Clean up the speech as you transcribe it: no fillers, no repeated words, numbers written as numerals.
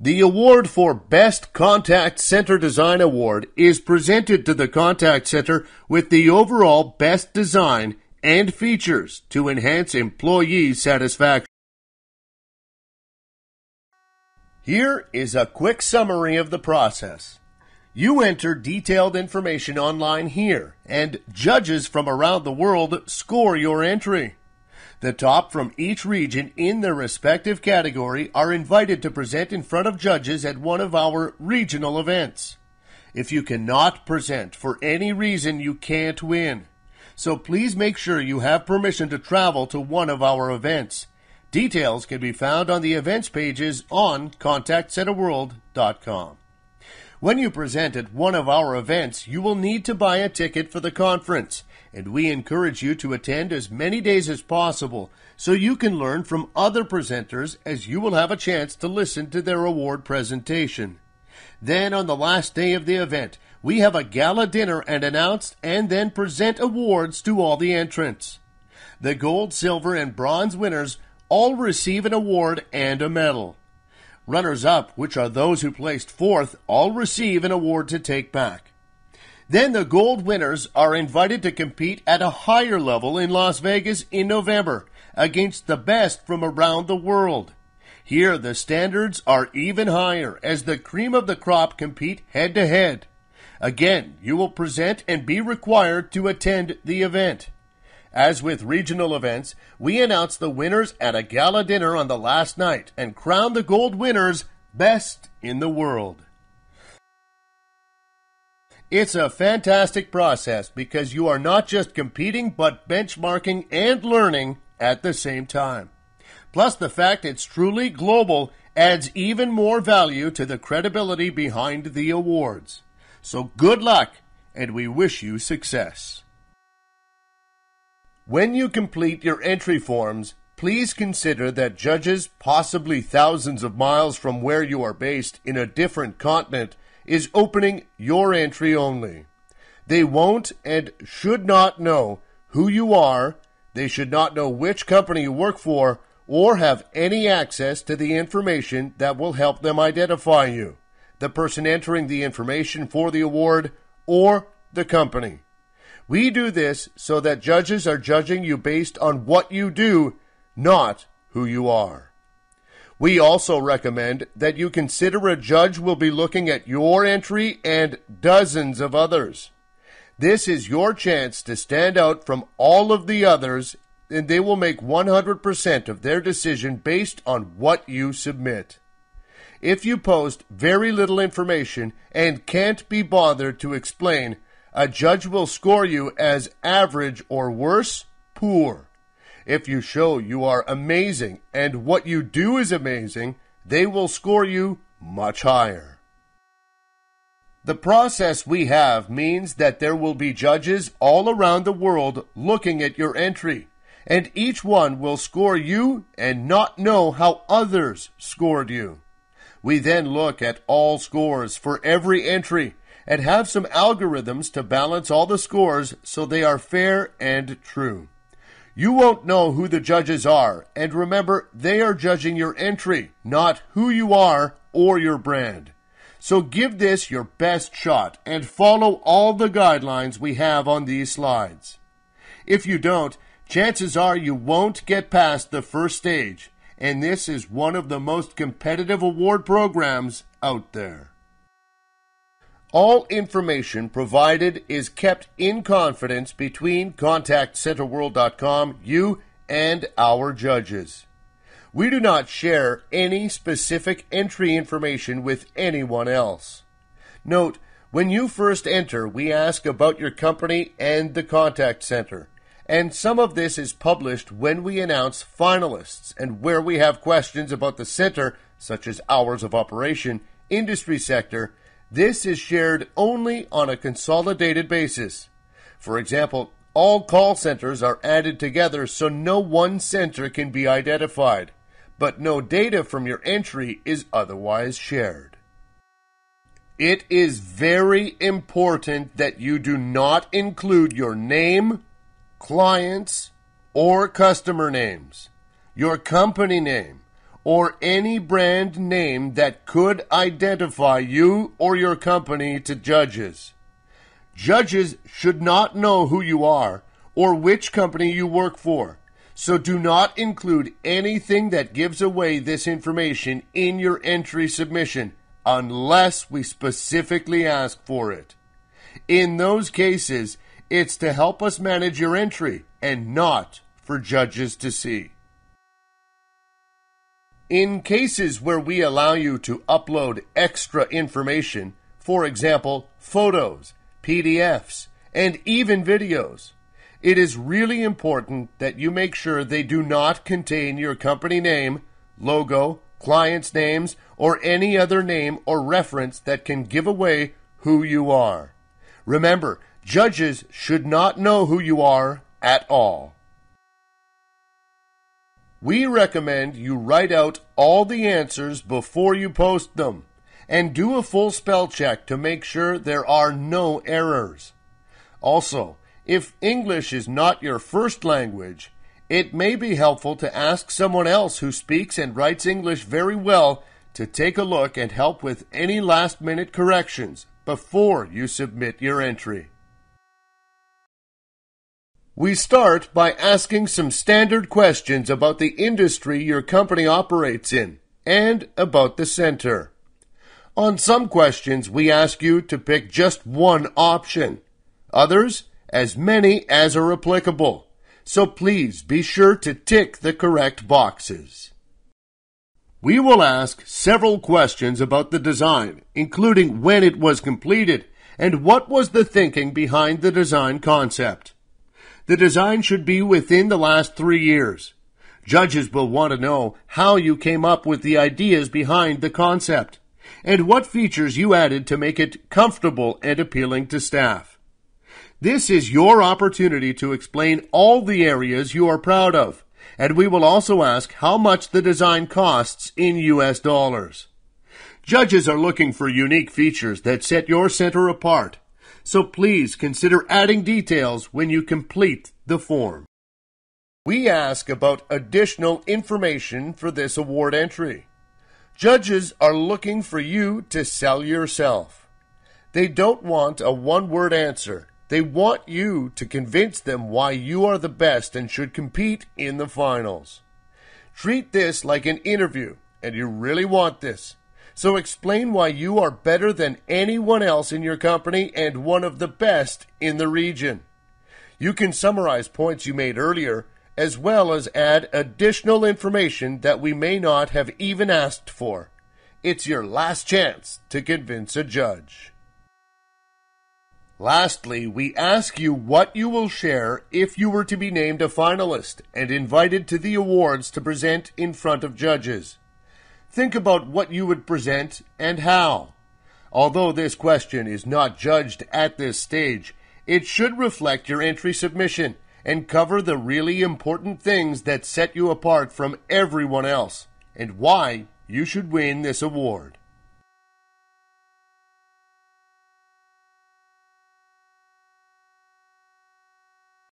The award for Best Contact Center Design Award is presented to the contact center with the overall best design and features to enhance employee satisfaction. Here is a quick summary of the process. You enter detailed information online here, and judges from around the world score your entry. The top from each region in their respective category are invited to present in front of judges at one of our regional events. If you cannot present for any reason, you can't win. So please make sure you have permission to travel to one of our events. Details can be found on the events pages on contactcenterworld.com. When you present at one of our events, you will need to buy a ticket for the conference, and we encourage you to attend as many days as possible so you can learn from other presenters, as you will have a chance to listen to their award presentation. Then on the last day of the event, we have a gala dinner and announce and then present awards to all the entrants. The gold, silver, and bronze winners all receive an award and a medal. Runners-up, which are those who placed fourth, all receive an award to take back. Then the gold winners are invited to compete at a higher level in Las Vegas in November against the best from around the world. Here the standards are even higher as the cream of the crop compete head-to-head. Again, you will present and be required to attend the event. As with regional events, we announce the winners at a gala dinner on the last night and crown the gold winners best in the world. It's a fantastic process because you are not just competing but benchmarking and learning at the same time. Plus, the fact it's truly global adds even more value to the credibility behind the awards. So good luck, and we wish you success. When you complete your entry forms, please consider that judges, possibly thousands of miles from where you are based in a different continent, is opening your entry only. They won't and should not know who you are, they should not know which company you work for, or have any access to the information that will help them identify you, the person entering the information for the award, or the company. We do this so that judges are judging you based on what you do, not who you are. We also recommend that you consider a judge will be looking at your entry and dozens of others. This is your chance to stand out from all of the others, and they will make 100% of their decision based on what you submit. If you post very little information and can't be bothered to explain, a judge will score you as average or worse, poor. If you show you are amazing and what you do is amazing, they will score you much higher. The process we have means that there will be judges all around the world looking at your entry, and each one will score you and not know how others scored you. We then look at all scores for every entry and have some algorithms to balance all the scores so they are fair and true. You won't know who the judges are, and remember, they are judging your entry, not who you are or your brand. So give this your best shot and follow all the guidelines we have on these slides. If you don't, chances are you won't get past the first stage, and this is one of the most competitive award programs out there. All information provided is kept in confidence between ContactCenterWorld.com, you, and our judges. We do not share any specific entry information with anyone else. Note, when you first enter, we ask about your company and the contact center, and some of this is published when we announce finalists and where we have questions about the center, such as hours of operation, industry sector. This is shared only on a consolidated basis. For example, all call centers are added together so no one center can be identified, but no data from your entry is otherwise shared. It is very important that you do not include your name, clients, or customer names, your company name, or any brand name that could identify you or your company to judges. Judges should not know who you are or which company you work for, so do not include anything that gives away this information in your entry submission unless we specifically ask for it. In those cases, it's to help us manage your entry and not for judges to see. In cases where we allow you to upload extra information, for example, photos, PDFs, and even videos, it is really important that you make sure they do not contain your company name, logo, clients' names, or any other name or reference that can give away who you are. Remember, judges should not know who you are at all. We recommend you write out all the answers before you post them, and do a full spell check to make sure there are no errors. Also, if English is not your first language, it may be helpful to ask someone else who speaks and writes English very well to take a look and help with any last-minute corrections before you submit your entry. We start by asking some standard questions about the industry your company operates in and about the center. On some questions, we ask you to pick just one option. Others, as many as are applicable. So please be sure to tick the correct boxes. We will ask several questions about the design, including when it was completed and what was the thinking behind the design concept. The design should be within the last 3 years. Judges will want to know how you came up with the ideas behind the concept and what features you added to make it comfortable and appealing to staff. This is your opportunity to explain all the areas you are proud of, and we will also ask how much the design costs in US dollars. Judges are looking for unique features that set your center apart, so please consider adding details when you complete the form. We ask about additional information for this award entry. Judges are looking for you to sell yourself. They don't want a one-word answer. They want you to convince them why you are the best and should compete in the finals. Treat this like an interview, and you really want this. So explain why you are better than anyone else in your company and one of the best in the region. You can summarize points you made earlier, as well as add additional information that we may not have even asked for. It's your last chance to convince a judge. Lastly, we ask you what you will share if you were to be named a finalist and invited to the awards to present in front of judges. Think about what you would present and how. Although this question is not judged at this stage, it should reflect your entry submission and cover the really important things that set you apart from everyone else and why you should win this award.